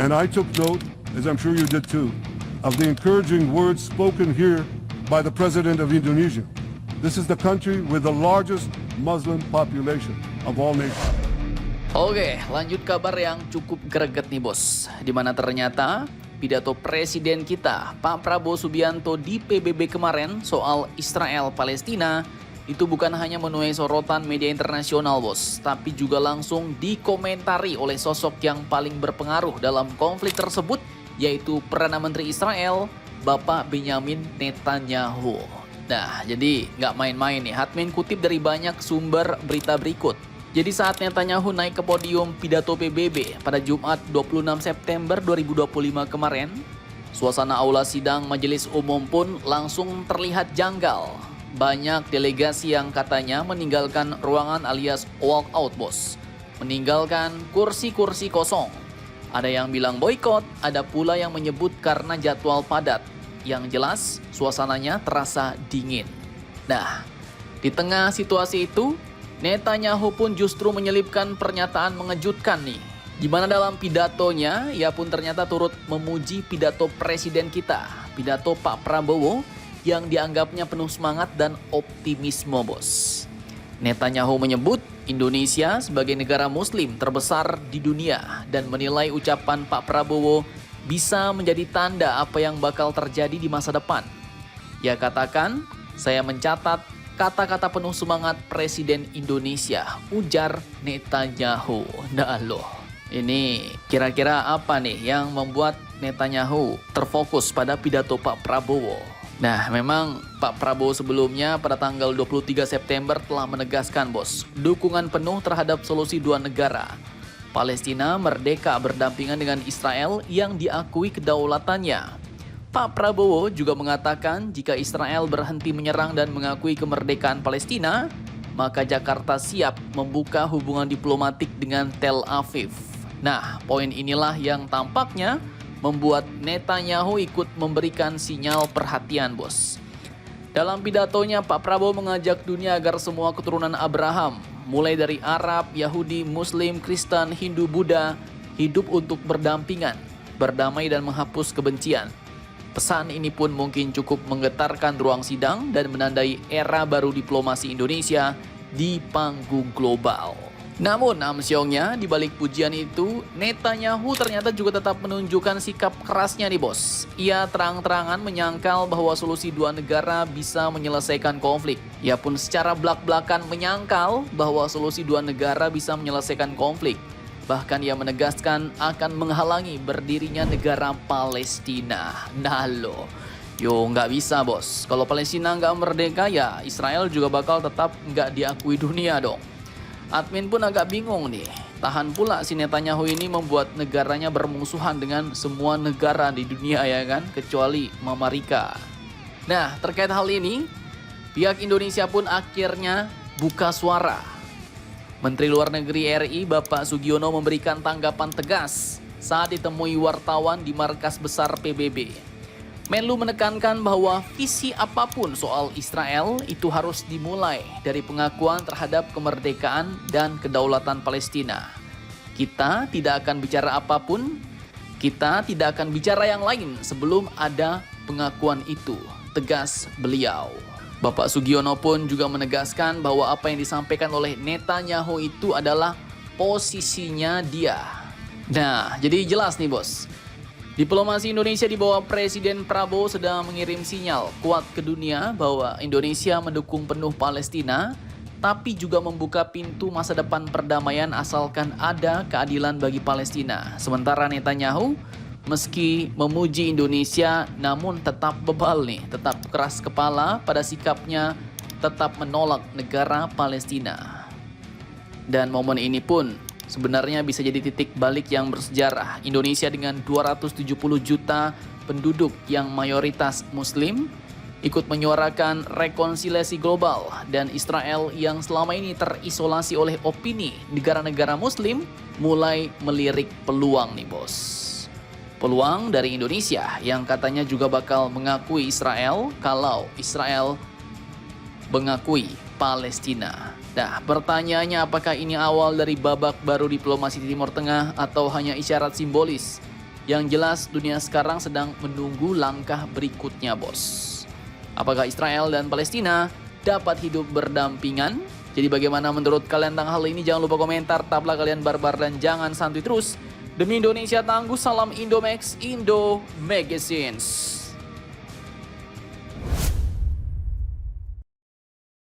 And I took note, as I'm sure you did too, of the encouraging words spoken here by the President of Indonesia. This is the country with the largest Muslim population of all nations. Oke, lanjut kabar yang cukup greget nih bos. Dimana ternyata pidato presiden kita, Pak Prabowo Subianto di PBB kemarin soal Israel-Palestina itu bukan hanya menuai sorotan media internasional bos, tapi juga langsung dikomentari oleh sosok yang paling berpengaruh dalam konflik tersebut, yaitu Perdana Menteri Israel, Bapak Benyamin Netanyahu. Nah, jadi nggak main-main nih, Hatmin kutip dari banyak sumber berita berikut. Jadi saat Netanyahu naik ke podium pidato PBB pada Jumat 26 September 2025 kemarin, suasana aula sidang Majelis Umum pun langsung terlihat janggal. Banyak delegasi yang katanya meninggalkan ruangan alias walk out bos. Meninggalkan kursi-kursi kosong. Ada yang bilang boykot, ada pula yang menyebut karena jadwal padat. Yang jelas, suasananya terasa dingin. Nah, di tengah situasi itu, Netanyahu pun justru menyelipkan pernyataan mengejutkan nih. Di mana dalam pidatonya, ia pun ternyata turut memuji pidato presiden kita, pidato Pak Prabowo, yang dianggapnya penuh semangat dan optimisme bos. Netanyahu menyebut Indonesia sebagai negara muslim terbesar di dunia dan menilai ucapan Pak Prabowo bisa menjadi tanda apa yang bakal terjadi di masa depan. Ia katakan, saya mencatat kata-kata penuh semangat Presiden Indonesia, ujar Netanyahu. Nah loh, ini kira-kira apa nih yang membuat Netanyahu terfokus pada pidato Pak Prabowo? Nah, memang Pak Prabowo sebelumnya pada tanggal 23 September telah menegaskan bos, dukungan penuh terhadap solusi dua negara. Palestina merdeka berdampingan dengan Israel yang diakui kedaulatannya. Pak Prabowo juga mengatakan jika Israel berhenti menyerang dan mengakui kemerdekaan Palestina, maka Jakarta siap membuka hubungan diplomatik dengan Tel Aviv. Nah, poin inilah yang tampaknya membuat Netanyahu ikut memberikan sinyal perhatian bos. Dalam pidatonya, Pak Prabowo mengajak dunia agar semua keturunan Abraham, mulai dari Arab, Yahudi, Muslim, Kristen, Hindu, Buddha, hidup untuk berdampingan, berdamai dan menghapus kebencian. Pesan ini pun mungkin cukup menggetarkan ruang sidang dan menandai era baru diplomasi Indonesia di panggung global. Namun amsyongnya di balik pujian itu, Netanyahu ternyata juga tetap menunjukkan sikap kerasnya nih bos. Ia terang-terangan menyangkal bahwa solusi dua negara bisa menyelesaikan konflik. Ia pun secara belak-belakan menyangkal bahwa solusi dua negara bisa menyelesaikan konflik. Bahkan ia menegaskan akan menghalangi berdirinya negara Palestina. Nah loh, nggak bisa bos. Kalau Palestina nggak merdeka ya Israel juga bakal tetap nggak diakui dunia dong. Admin pun agak bingung nih. Tahan pula si Netanyahu ini membuat negaranya bermusuhan dengan semua negara di dunia ya kan, kecuali Mama Rika. Nah, terkait hal ini, pihak Indonesia pun akhirnya buka suara. Menteri Luar Negeri RI Bapak Sugiono memberikan tanggapan tegas saat ditemui wartawan di markas besar PBB. Menlu menekankan bahwa visi apapun soal Israel itu harus dimulai dari pengakuan terhadap kemerdekaan dan kedaulatan Palestina. Kita tidak akan bicara apapun, kita tidak akan bicara yang lain sebelum ada pengakuan itu, tegas beliau. Bapak Sugiono pun juga menegaskan bahwa apa yang disampaikan oleh Netanyahu itu adalah posisinya dia. Nah, jadi jelas nih bos. Diplomasi Indonesia di bawah Presiden Prabowo sedang mengirim sinyal kuat ke dunia bahwa Indonesia mendukung penuh Palestina, tapi juga membuka pintu masa depan perdamaian asalkan ada keadilan bagi Palestina. Sementara Netanyahu, meski memuji Indonesia, namun tetap bebal nih, tetap keras kepala pada sikapnya, tetap menolak negara Palestina. Dan momen ini pun sebenarnya bisa jadi titik balik yang bersejarah. Indonesia dengan 270 juta penduduk yang mayoritas Muslim ikut menyuarakan rekonsiliasi global, dan Israel yang selama ini terisolasi oleh opini negara-negara Muslim mulai melirik peluang nih bos. Peluang dari Indonesia yang katanya juga bakal mengakui Israel kalau Israel mengakui Palestina. Nah, pertanyaannya apakah ini awal dari babak baru diplomasi di Timur Tengah atau hanya isyarat simbolis? Yang jelas dunia sekarang sedang menunggu langkah berikutnya, bos. Apakah Israel dan Palestina dapat hidup berdampingan? Jadi bagaimana menurut kalian tentang hal ini? Jangan lupa komentar, tetaplah kalian barbar dan jangan santuy terus. Demi Indonesia tangguh, salam Indomax, Indo Magazines.